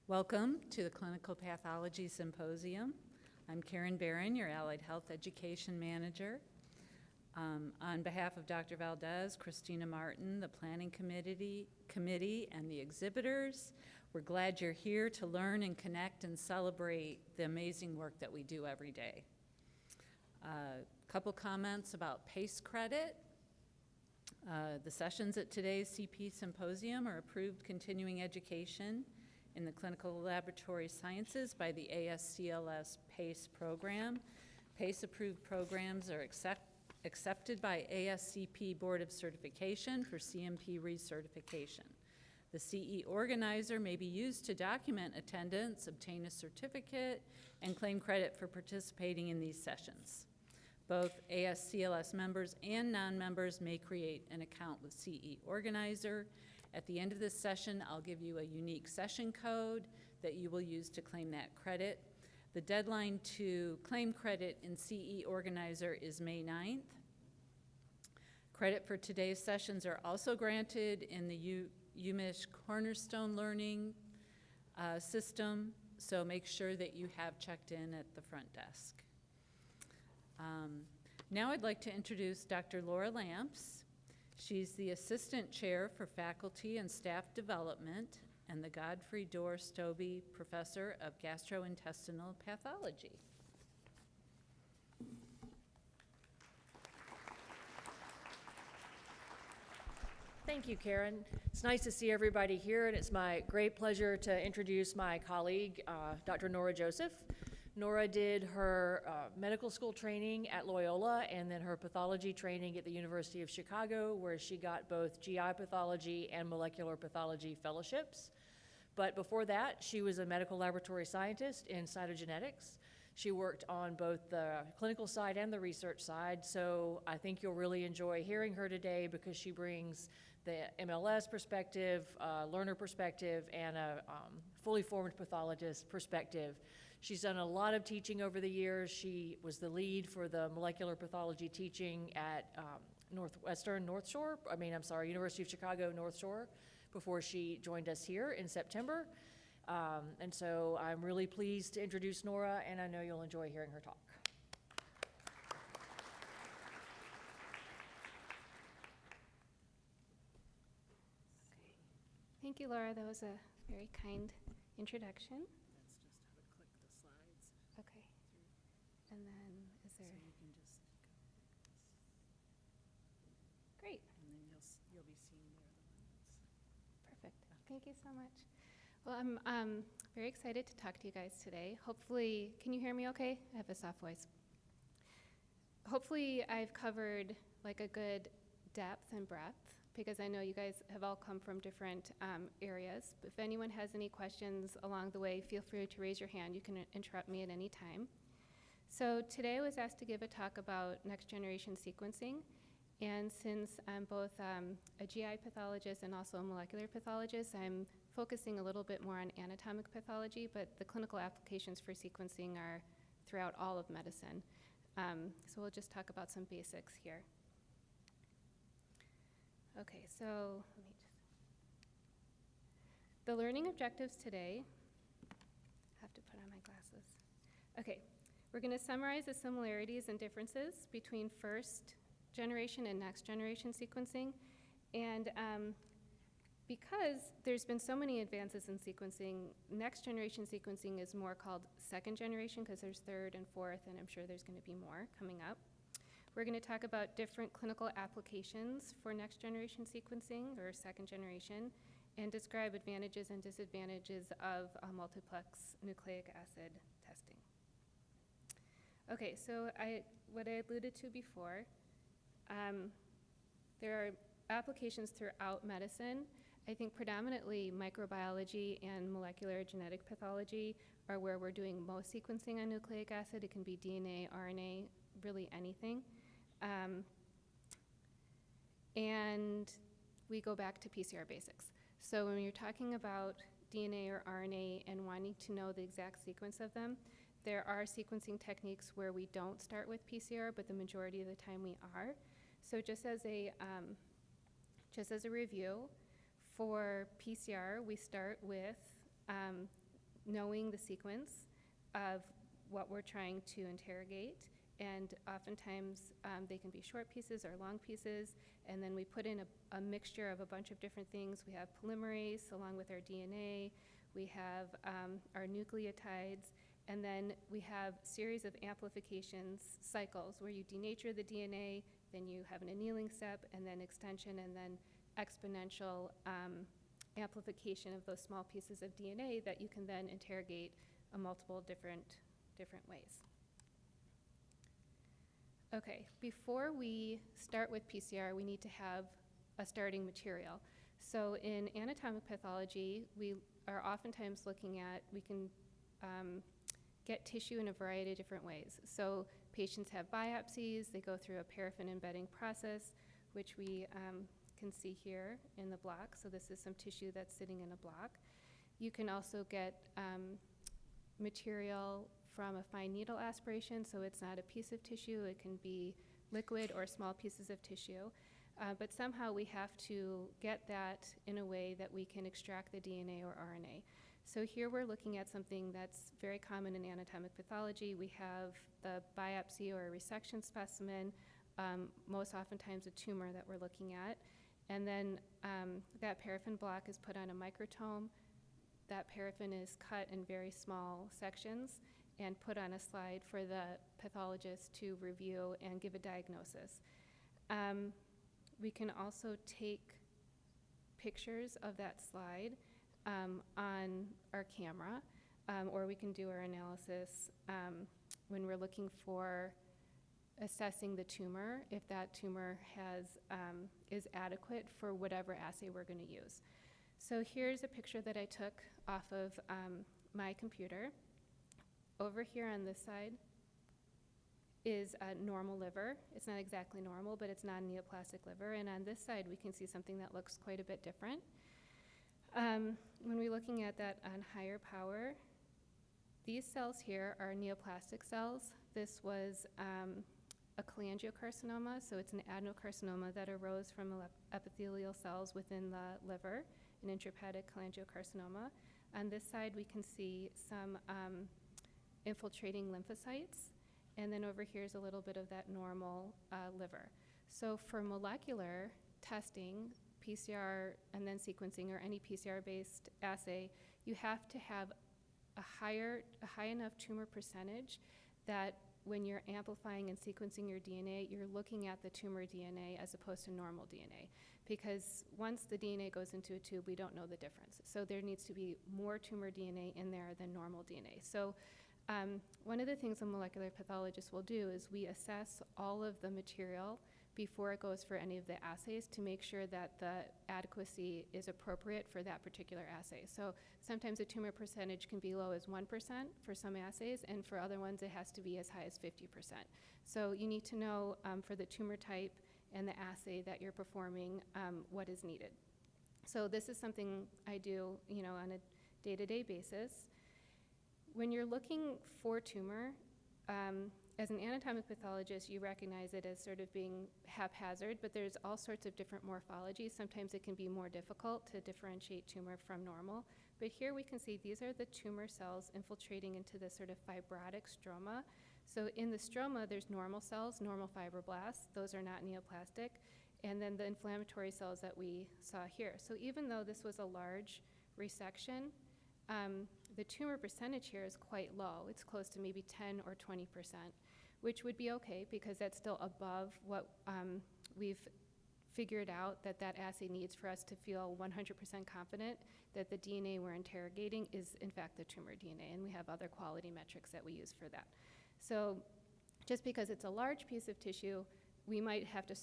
Welcome to the Clinical Pathology Symposium. I'm Karen Barron, your Allied Health Education Manager. On behalf of Dr. Valdez, Christina Martin, the Planning Committee, and the exhibitors, we're glad you're here to learn and connect and celebrate the amazing work that we do every day. A couple comments about PACE credit. The sessions at today's CP Symposium are approved continuing education in the Clinical Laboratory Sciences by the ASCLS PACE program. PACE-approved programs are accepted by ASCP Board of Certification for CMP recertification. The CE organizer may be used to document attendance, obtain a certificate, and claim credit for participating in these sessions. Both ASCLS members and non-members may create an account with CE organizer. At the end of this session, I'll give you a unique session code that you will use to claim that credit. The deadline to claim credit in CE Organizer is May 9th. Credit for today's sessions are also granted in the UMich Cornerstone Learning system, so make sure that you have checked in at the front desk. Now I'd like to introduce Dr. Laura Lamps. She's the Assistant Chair for Faculty and Staff Development and the Godfrey Dorr Stobbe Professor of Gastrointestinal Pathology. Thank you, Karen. It's nice to see everybody here, and it's my great pleasure to introduce my colleague, Dr. Nora Joseph. Nora did her medical school training at Loyola and then her pathology training at the University of Chicago, where she got both GI pathology and molecular pathology fellowships. But before that, she was a medical laboratory scientist in cytogenetics. She worked on both the clinical side and the research side, so I think you'll really enjoy hearing her today because she brings the MLS perspective, learner perspective, and a fully formed pathologist perspective. She's done a lot of teaching over the years. She was the lead for the molecular pathology teaching at University of Chicago North Shore before she joined us here in September. And so I'm really pleased to introduce Nora, and I know you'll enjoy hearing her talk. Thank you, Laura. That was a very kind introduction. Okay. And then is there? So you can just go like this. Great. And then you'll be seeing the other ones. Perfect. Thank you so much. Well, I'm very excited to talk to you guys today. Hopefully, can you hear me okay? I have a soft voice. Hopefully, I've covered like a good depth and breadth because I know you guys have all come from different areas. If anyone has any questions along the way, feel free to raise your hand. You can interrupt me at any time. So today I was asked to give a talk about next generation sequencing. And since I'm both a GI pathologist and also a molecular pathologist, I'm focusing a little bit more on anatomic pathology, but the clinical applications for sequencing are throughout all of medicine. So we'll just talk about some basics here. Okay, so let me the learning objectives today, I have to put on my glasses. Okay, we're gonna summarize the similarities and differences between first generation and next generation sequencing. And because there's been so many advances in sequencing, next generation sequencing is more called second generation because there's third and fourth, and I'm sure there's gonna be more coming up. We're going to talk about different clinical applications for next generation sequencing or second generation and describe advantages and disadvantages of multiplex nucleic acid testing. Okay, so what I alluded to before, there are applications throughout medicine. I think predominantly microbiology and molecular genetic pathology are where we're doing most sequencing on nucleic acid. It can be DNA, RNA, really anything. And we go back to PCR basics. So when you're talking about DNA or RNA and wanting to know the exact sequence of them, there are sequencing techniques where we don't start with PCR, but the majority of the time we are. So just as a review, for PCR, we start with knowing the sequence of what we're trying to interrogate. And oftentimes, they can be short pieces or long pieces. And then we put in a mixture of a bunch of different things. We have polymerase along with our DNA. We have our nucleotides. And then we have series of amplifications cycles where you denature the DNA, then you have an annealing step, and then extension, and then exponential amplification of those small pieces of DNA that you can then interrogate multiple different ways. Okay, before we start with PCR, we need to have a starting material. So in anatomic pathology, we are oftentimes looking at, we can get tissue in a variety of different ways. So patients have biopsies, they go through a paraffin embedding process, which we can see here in the block. So this is some tissue that's sitting in a block. You can also get material from a fine needle aspiration, so it's not a piece of tissue, it can be liquid or small pieces of tissue. But somehow we have to get that in a way that we can extract the DNA or RNA. So here we're looking at something that's very common in anatomic pathology. We have the biopsy or a resection specimen, most oftentimes a tumor that we're looking at. And then that paraffin block is put on a microtome. That paraffin is cut in very small sections and put on a slide for the pathologist to review and give a diagnosis. We can also take pictures of that slide on our camera, or we can do our analysis when we're looking for assessing the tumor, if that tumor is adequate for whatever assay we're going to use. So here's a picture that I took off of my computer. Over here on this side is a normal liver. It's not exactly normal, but it's non-neoplastic liver. And on this side, we can see something that looks quite a bit different. When we're looking at that on higher power, these cells here are neoplastic cells. This was a cholangiocarcinoma, so it's an adenocarcinoma that arose from epithelial cells within the liver, an intrahepatic cholangiocarcinoma. On this side, we can see some infiltrating lymphocytes, and then over here is a little bit of that normal liver. So for molecular testing, PCR and then sequencing or any PCR-based assay, you have to have a high enough tumor percentage that when you're amplifying and sequencing your DNA, you're looking at the tumor DNA as opposed to normal DNA. Because once the DNA goes into a tube, we don't know the difference. So there needs to be more tumor DNA in there than normal DNA. So one of the things a molecular pathologist will do is we assess all of the material before it goes for any of the assays to make sure that the adequacy is appropriate for that particular assay. So sometimes a tumor percentage can be low as 1% for some assays, and for other ones it has to be as high as 50%. So you need to know for the tumor type and the assay that you're performing what is needed. So this is something I do, on a day-to-day basis. When you're looking for tumor, as an anatomic pathologist, you recognize it as sort of being haphazard, but there's all sorts of different morphologies. Sometimes it can be more difficult to differentiate tumor from normal. But here we can see these are the tumor cells infiltrating into this sort of fibrotic stroma. So in the stroma, there's normal cells, normal fibroblasts. Those are not neoplastic. And then the inflammatory cells that we saw here. So even though this was a large resection, the tumor percentage here is quite low. It's close to maybe 10 or 20%, which would be okay because that's still above what we've figured out that assay needs for us to feel 100% confident that the DNA we're interrogating is in fact the tumor DNA, and we have other quality metrics that we use for that. So just because it's a large piece of tissue, we might have to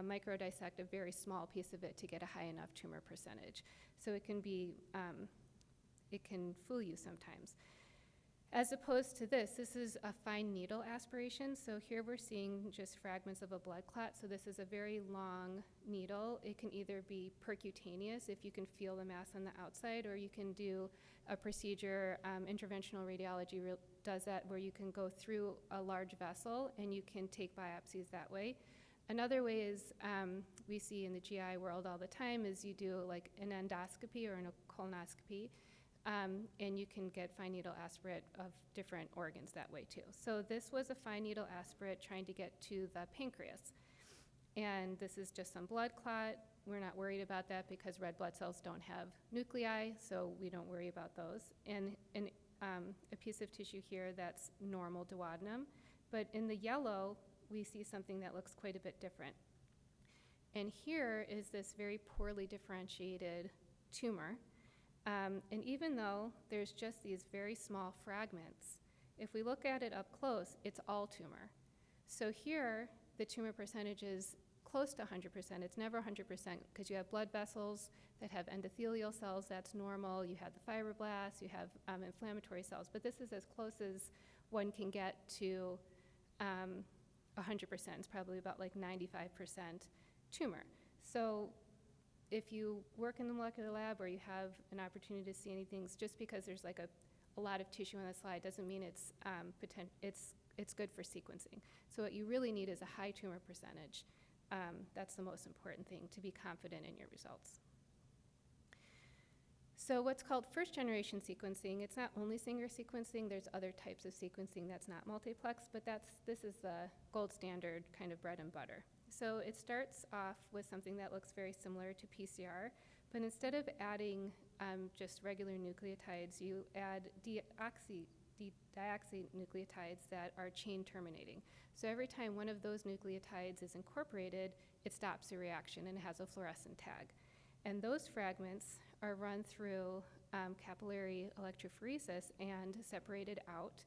microdissect a very small piece of it to get a high enough tumor percentage. So it can be it can fool you sometimes. As opposed to this is a fine needle aspiration. So here we're seeing just fragments of a blood clot. So this is a very long needle. It can either be percutaneous if you can feel the mass on the outside, or you can do a procedure, interventional radiology does that, where you can go through a large vessel and you can take biopsies that way. Another way is, we see in the GI world all the time, is you do like an endoscopy or a colonoscopy. and you can get fine needle aspirate of different organs that way too. So this was a fine needle aspirate trying to get to the pancreas. And this is just some blood clot. We're not worried about that because red blood cells don't have nuclei, so we don't worry about those. And a piece of tissue here that's normal duodenum. But in the yellow, we see something that looks quite a bit different. And here is this very poorly differentiated tumor. And even though there's just these very small fragments, if we look at it up close, it's all tumor. So here, the tumor percentage is close to 100%. It's never 100% because you have blood vessels that have endothelial cells, that's normal. You have the fibroblasts, you have inflammatory cells, but this is as close as one can get to 100%. It's probably about like 95% tumor. So if you work in the molecular lab or you have an opportunity to see anything, just because there's like a lot of tissue on the slide doesn't mean it's good for sequencing. So what you really need is a high tumor percentage. That's the most important thing, to be confident in your results. So what's called first-generation sequencing, it's not only Sanger sequencing, there's other types of sequencing that's not multiplex, but this is the gold standard kind of bread and butter. So it starts off with something that looks very similar to PCR, but instead of adding just regular nucleotides, you add deoxynucleotides that are chain terminating. So every time one of those nucleotides is incorporated, it stops the reaction and it has a fluorescent tag. And those fragments are run through capillary electrophoresis and separated out,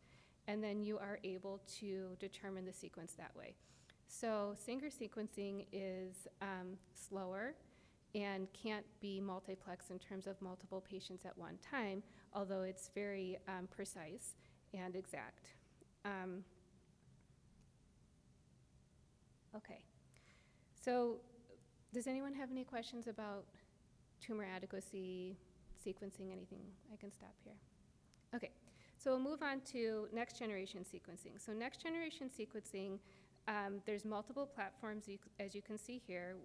and then you are able to determine the sequence that way. So Sanger sequencing is slower and can't be multiplex in terms of multiple patients at one time, although it's very precise and exact. Okay, so does anyone have any questions about tumor adequacy, sequencing, anything? I can stop here. Okay, so we'll move on to next generation sequencing. So next generation sequencing, there's multiple platforms, as you can see here.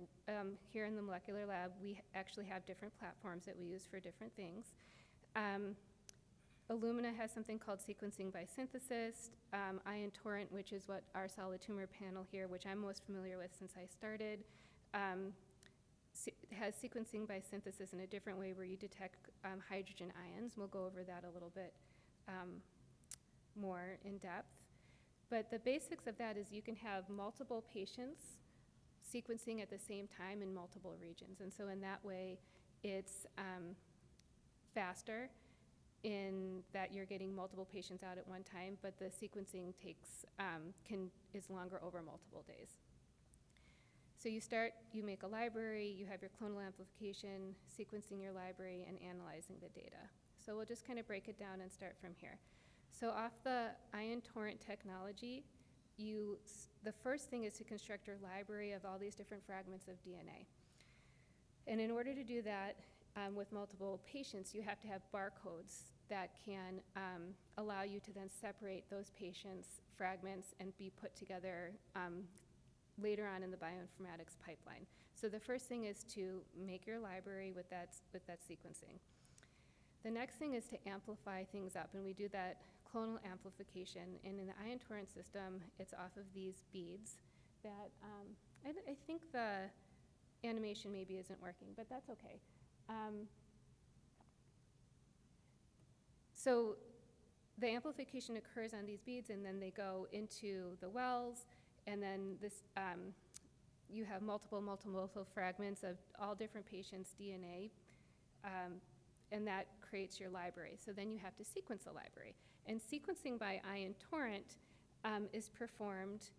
Here in the molecular lab, we actually have different platforms that we use for different things. Illumina has something called sequencing by synthesis. Ion Torrent, which is what our solid tumor panel here, which I'm most familiar with since I started, has sequencing by synthesis in a different way where you detect hydrogen ions. We'll go over that a little bit more in depth. But the basics of that is you can have multiple patients sequencing at the same time in multiple regions. And so in that way, it's faster in that you're getting multiple patients out at one time, but the sequencing is longer over multiple days. So you make a library, you have your clonal amplification, sequencing your library, and analyzing the data. So we'll just kind of break it down and start from here. So off the Ion Torrent technology, the first thing is to construct your library of all these different fragments of DNA. And in order to do that with multiple patients, you have to have barcodes that can allow you to then separate those patients' fragments and be put together later on in the bioinformatics pipeline. So the first thing is to make your library with that sequencing. The next thing is to amplify things up, and we do that clonal amplification. And in the Ion Torrent system, it's off of these beads that I think the animation maybe isn't working, but that's okay. So the amplification occurs on these beads, and then they go into the wells, and then you have multiple fragments of all different patients' DNA, and that creates your library. So then you have to sequence a library. And sequencing by Ion Torrent is performed,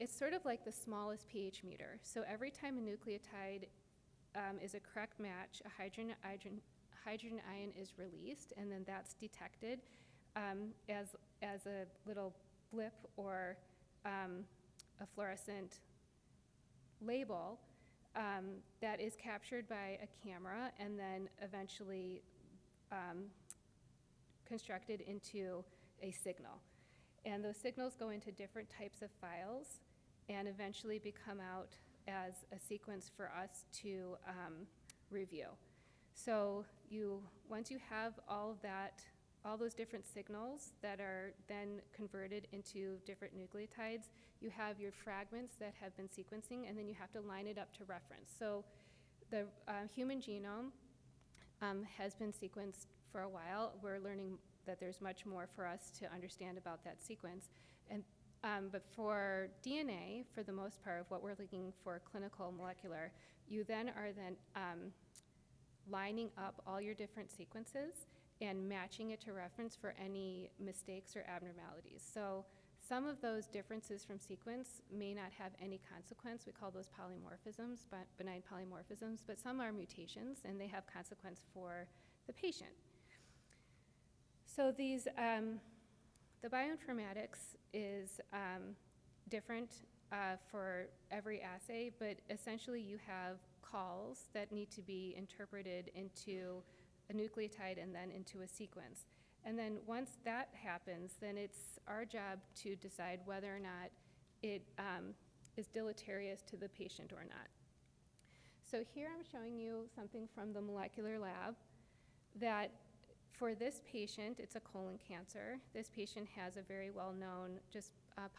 it's sort of like the smallest pH meter. So every time a nucleotide is a correct match, a hydrogen ion is released, and then that's detected as a little blip or a fluorescent label that is captured by a camera and then eventually constructed into a signal. And those signals go into different types of files and eventually become out as a sequence for us to review. So once you have all of that, all those different signals that are then converted into different nucleotides, you have your fragments that have been sequencing, and then you have to line it up to reference. So the human genome has been sequenced for a while. We're learning that there's much more for us to understand about that sequence. But for DNA, for the most part, of what we're looking for clinical molecular, you then are lining up all your different sequences and matching it to reference for any mistakes or abnormalities. So some of those differences from sequence may not have any consequence. We call those polymorphisms, but benign polymorphisms, but some are mutations, and they have consequence for the patient. So these, the bioinformatics is different for every assay, but essentially you have calls that need to be interpreted into a nucleotide and then into a sequence. And then once that happens, then it's our job to decide whether or not it is deleterious to the patient or not. So here I'm showing you something from the molecular lab that for this patient, it's a colon cancer. This patient has a very well-known just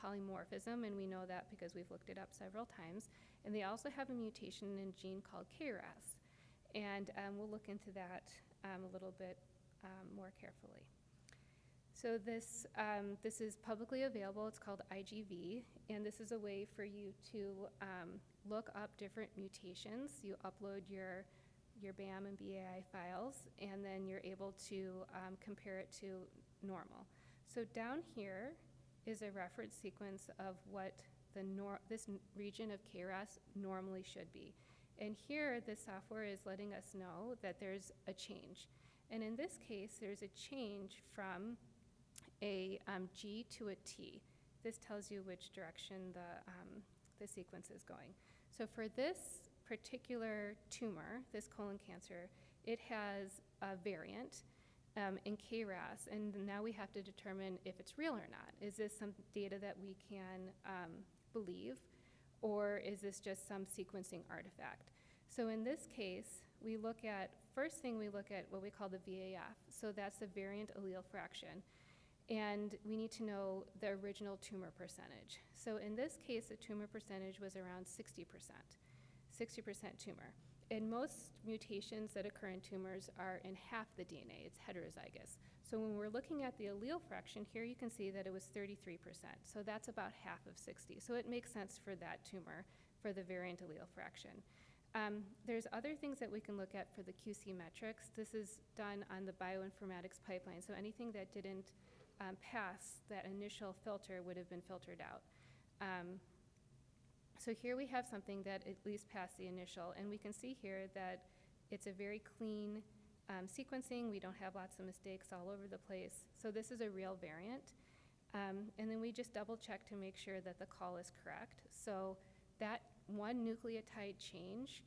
polymorphism, and we know that because we've looked it up several times. And they also have a mutation in a gene called KRAS. And we'll look into that a little bit more carefully. So this is publicly available. It's called IGV, and this is a way for you to look up different mutations. You upload your BAM and BAI files, and then you're able to compare it to normal. So down here is a reference sequence of what this region of KRAS normally should be. And here, the software is letting us know that there's a change. And in this case, there's a change from a G to a T. This tells you which direction the sequence is going. So for this particular tumor, this colon cancer, it has a variant in KRAS, and now we have to determine if it's real or not. Is this some data that we can believe, or is this just some sequencing artifact? So in this case, we look at, first thing we look at what we call the VAF. So that's the variant allele fraction. And we need to know the original tumor percentage. So in this case, the tumor percentage was around 60%, 60% tumor. And most mutations that occur in tumors are in half the DNA. It's heterozygous. So when we're looking at the allele fraction, here you can see that it was 33%. So that's about half of 60. So it makes sense for that tumor, for the variant allele fraction. There's other things that we can look at for the QC metrics. This is done on the bioinformatics pipeline. So anything that didn't pass that initial filter would have been filtered out. So here we have something that at least passed the initial, and we can see here that it's a very clean sequencing. We don't have lots of mistakes all over the place. So this is a real variant. And then we just double check to make sure that the call is correct. So that one nucleotide change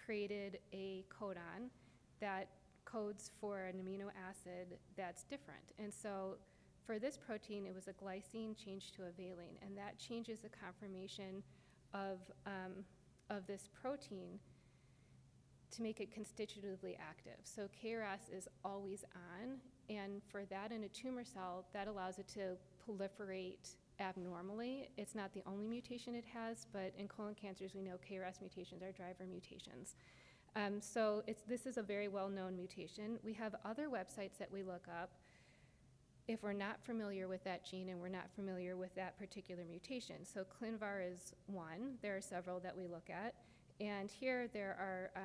created a codon that codes for an amino acid that's different. And so for this protein, it was a glycine changed to a valine, and that changes the conformation of this protein to make it constitutively active. So KRAS is always on, and for that in a tumor cell, that allows it to proliferate abnormally. It's not the only mutation it has, but in colon cancers, we know KRAS mutations are driver mutations. So this is a very well-known mutation. We have other websites that we look up if we're not familiar with that gene and we're not familiar with that particular mutation. So ClinVar is one. There are several that we look at. And here there are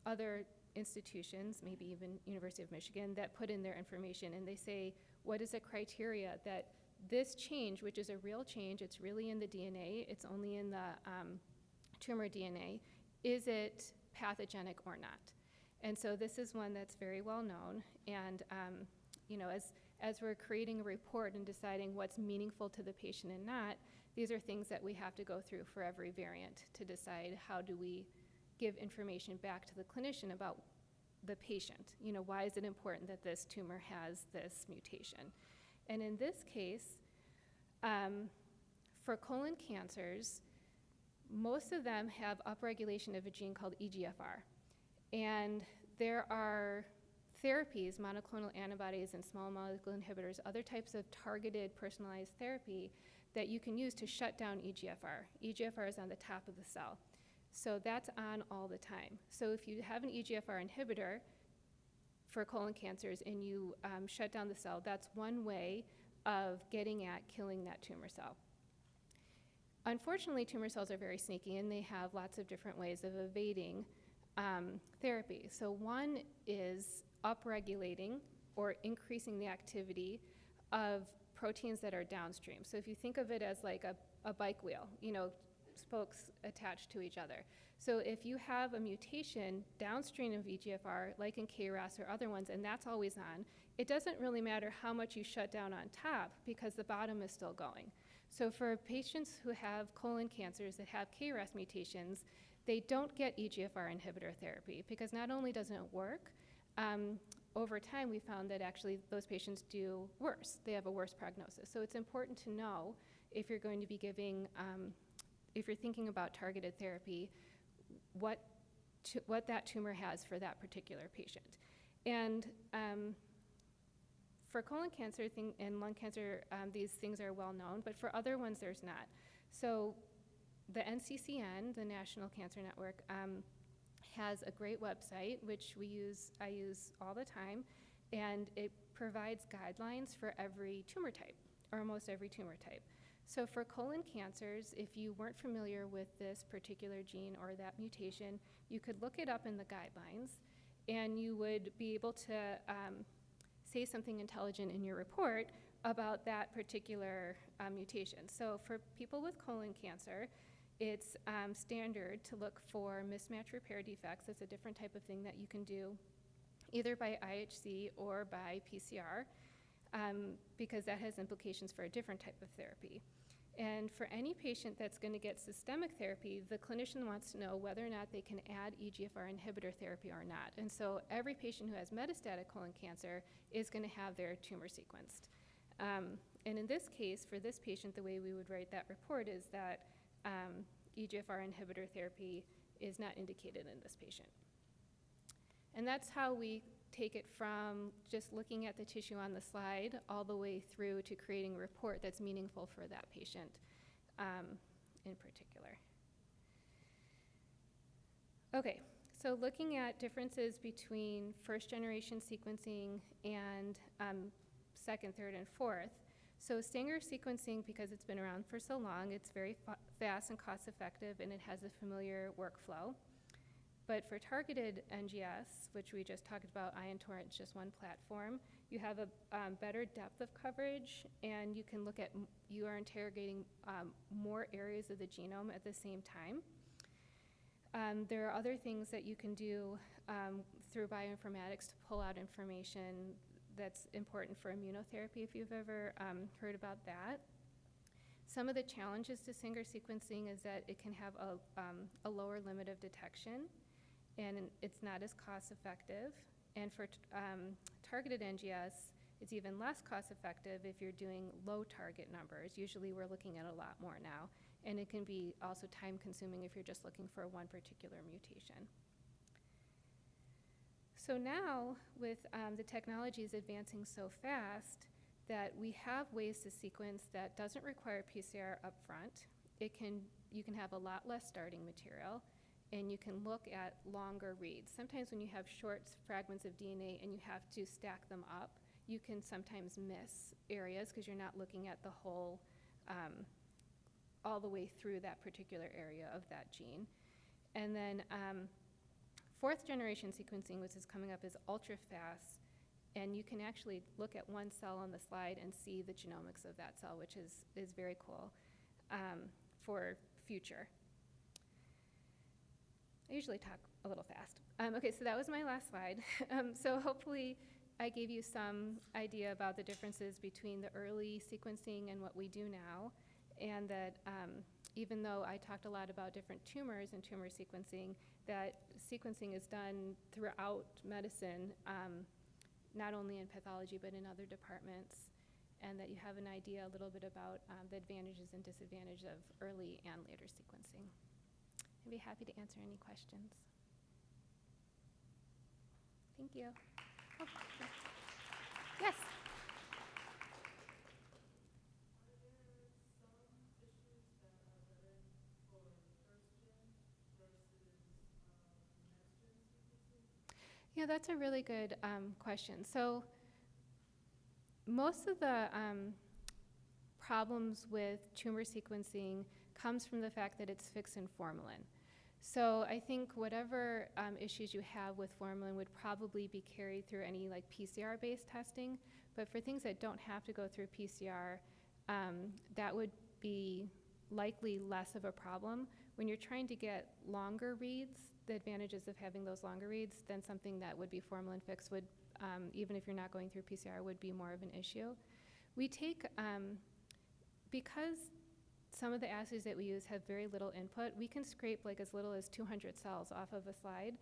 other institutions, maybe even University of Michigan, that put in their information, and they say, what is the criteria that this change, which is a real change, it's really in the DNA, it's only in the tumor DNA, is it pathogenic or not? And so this is one that's very well known, and as we're creating a report and deciding what's meaningful to the patient and not, these are things that we have to go through for every variant to decide how do we give information back to the clinician about the patient. Why is it important that this tumor has this mutation? And in this case, for colon cancers, most of them have upregulation of a gene called EGFR. And there are therapies, monoclonal antibodies and small molecule inhibitors, other types of targeted personalized therapy that you can use to shut down EGFR. EGFR is on the top of the cell. So that's on all the time. So if you have an EGFR inhibitor for colon cancers and you shut down the cell, that's one way of getting at killing that tumor cell. Unfortunately, tumor cells are very sneaky and they have lots of different ways of evading therapy. So one is upregulating or increasing the activity of proteins that are downstream. So if you think of it as like a bike wheel, spokes attached to each other. So if you have a mutation downstream of EGFR, like in KRAS or other ones, and that's always on, it doesn't really matter how much you shut down on top because the bottom is still going. So for patients who have colon cancers that have KRAS mutations, they don't get EGFR inhibitor therapy because not only doesn't it work, over time we found that actually those patients do worse. They have a worse prognosis. So it's important to know if you're going to be giving, if you're thinking about targeted therapy, what that tumor has for that particular patient. And for colon cancer and lung cancer, these things are well known, but for other ones there's not. So the NCCN, the National Cancer Network, has a great website, which I use all the time, and it provides guidelines for every tumor type, or almost every tumor type. So for colon cancers, if you weren't familiar with this particular gene or that mutation, you could look it up in the guidelines, and you would be able to say something intelligent in your report about that particular mutation. So for people with colon cancer, it's standard to look for mismatch repair defects. It's a different type of thing that you can do either by IHC or by PCR because that has implications for a different type of therapy. And for any patient that's going to get systemic therapy, the clinician wants to know whether or not they can add EGFR inhibitor therapy or not. And so every patient who has metastatic colon cancer is going to have their tumor sequenced. And in this case, for this patient, the way we would write that report is that EGFR inhibitor therapy is not indicated in this patient. And that's how we take it from just looking at the tissue on the slide all the way through to creating a report that's meaningful for that patient in particular. Okay, so looking at differences between first generation sequencing and second, third, and fourth. So Sanger sequencing, because it's been around for so long, it's very fast and cost effective, and it has a familiar workflow. But for targeted NGS, which we just talked about, IonTorrent is just one platform, you have a better depth of coverage, and you can look at, you are interrogating more areas of the genome at the same time. There are other things that you can do through bioinformatics to pull out information that's important for immunotherapy, if you've ever heard about that. Some of the challenges to Sanger sequencing is that it can have a lower limit of detection, and it's not as cost effective. And for targeted NGS, it's even less cost effective if you're doing low target numbers. Usually we're looking at a lot more now, and it can be also time consuming if you're just looking for one particular mutation. So now, with the technologies advancing so fast, that we have ways to sequence that doesn't require PCR up front. You can have a lot less starting material, and you can look at longer reads. Sometimes when you have short fragments of DNA and you have to stack them up, you can sometimes miss areas because you're not looking at the whole, all the way through that particular area of that gene. And then fourth generation sequencing, which is coming up, is ultra fast, and you can actually look at one cell on the slide and see the genomics of that cell, which is very cool for future. I usually talk a little fast. Okay, so that was my last slide. So hopefully I gave you some idea about the differences between the early sequencing and what we do now, and that even though I talked a lot about different tumors and tumor sequencing, that sequencing is done throughout medicine, not only in pathology but in other departments, and that you have an idea a little bit about the advantages and disadvantages of early and later sequencing. I'd be happy to answer any questions. Thank you. Oh, sure. Yes. Yeah, that's a really good question. So most of the problems with tumor sequencing comes from the fact that it's fixed in formalin. So I think whatever issues you have with formalin would probably be carried through any like PCR-based testing. But for things that don't have to go through PCR, that would be likely less of a problem. When you're trying to get longer reads, the advantages of having those longer reads, then something that would be formalin fixed would, even if you're not going through PCR, would be more of an issue. We take, because some of the assays that we use have very little input, we can scrape like as little as 200 cells off of a slide.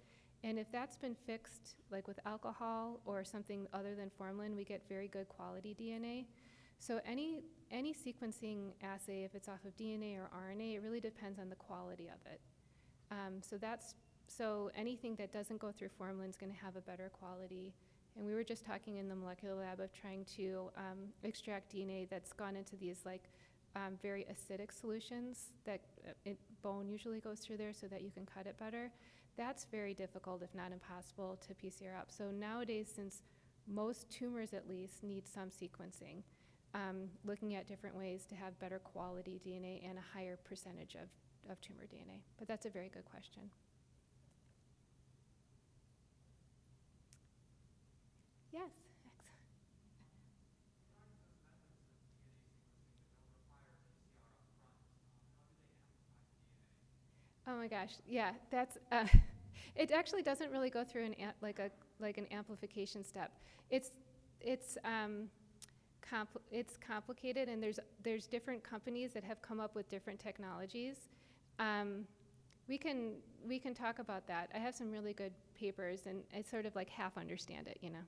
And if that's been fixed like with alcohol or something other than formalin, we get very good quality DNA. So any sequencing assay, if it's off of DNA or RNA, it really depends on the quality of it. So anything that doesn't go through formalin is going to have a better quality. And we were just talking in the molecular lab of trying to extract DNA that's gone into these like very acidic solutions that bone usually goes through there so that you can cut it better. That's very difficult, if not impossible, to PCR up. So nowadays, since most tumors at least need some sequencing, looking at different ways to have better quality DNA and a higher percentage of tumor DNA. But that's a very good question. Yes. Oh my gosh, yeah, that's, it actually doesn't really go through an amplification step. It's complicated, and there's different companies that have come up with different technologies. We can talk about that. I have some really good papers, and I sort of like half understand it, you know.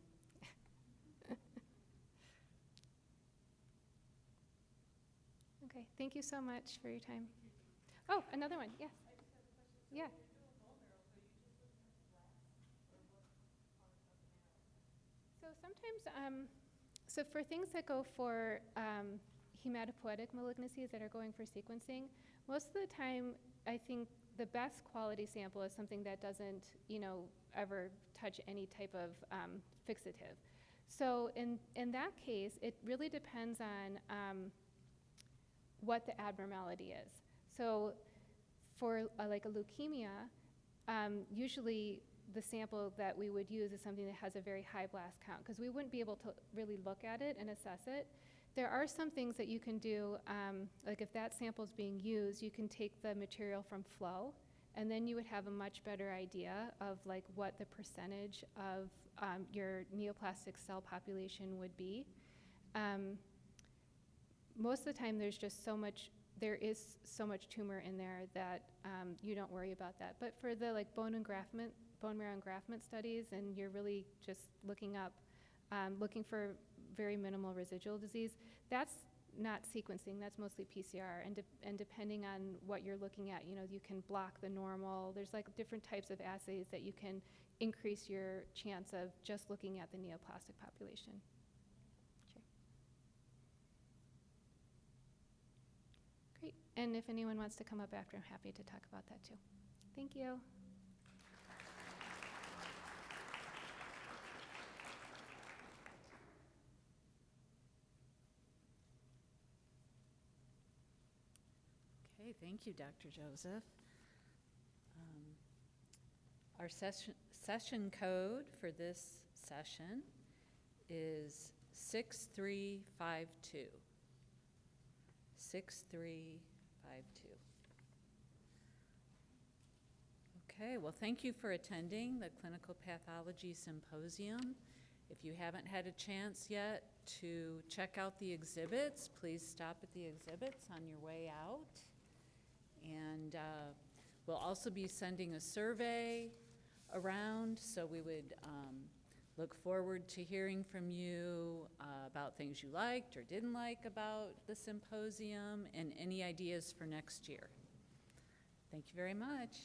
Okay, thank you so much for your time. Oh, another one, yes. Yeah. So sometimes, so for things that go for hematopoietic malignancies that are going for sequencing, most of the time, I think the best quality sample is something that doesn't, ever touch any type of fixative. So in that case, it really depends on what the abnormality is. So for like a leukemia, usually the sample that we would use is something that has a very high blast count, because we wouldn't be able to really look at it and assess it. There are some things that you can do, like if that sample is being used, you can take the material from flow, and then you would have a much better idea of like what the percentage of your neoplastic cell population would be. Most of the time there is so much tumor in there that you don't worry about that. But for the like bone marrow engraftment studies, and you're really just looking for very minimal residual disease, that's not sequencing, that's mostly PCR. And depending on what you're looking at, you can block the normal. There's like different types of assays that you can increase your chance of just looking at the neoplastic population. Great, and if anyone wants to come up after, I'm happy to talk about that too. Thank you. Okay, thank you, Dr. Joseph. Our session code for this session is 6352. 6352. Okay, well, thank you for attending the Clinical Pathology Symposium. If you haven't had a chance yet to check out the exhibits, please stop at the exhibits on your way out. And we'll also be sending a survey around, so we would look forward to hearing from you about things you liked or didn't like about the symposium and any ideas for next year. Thank you very much.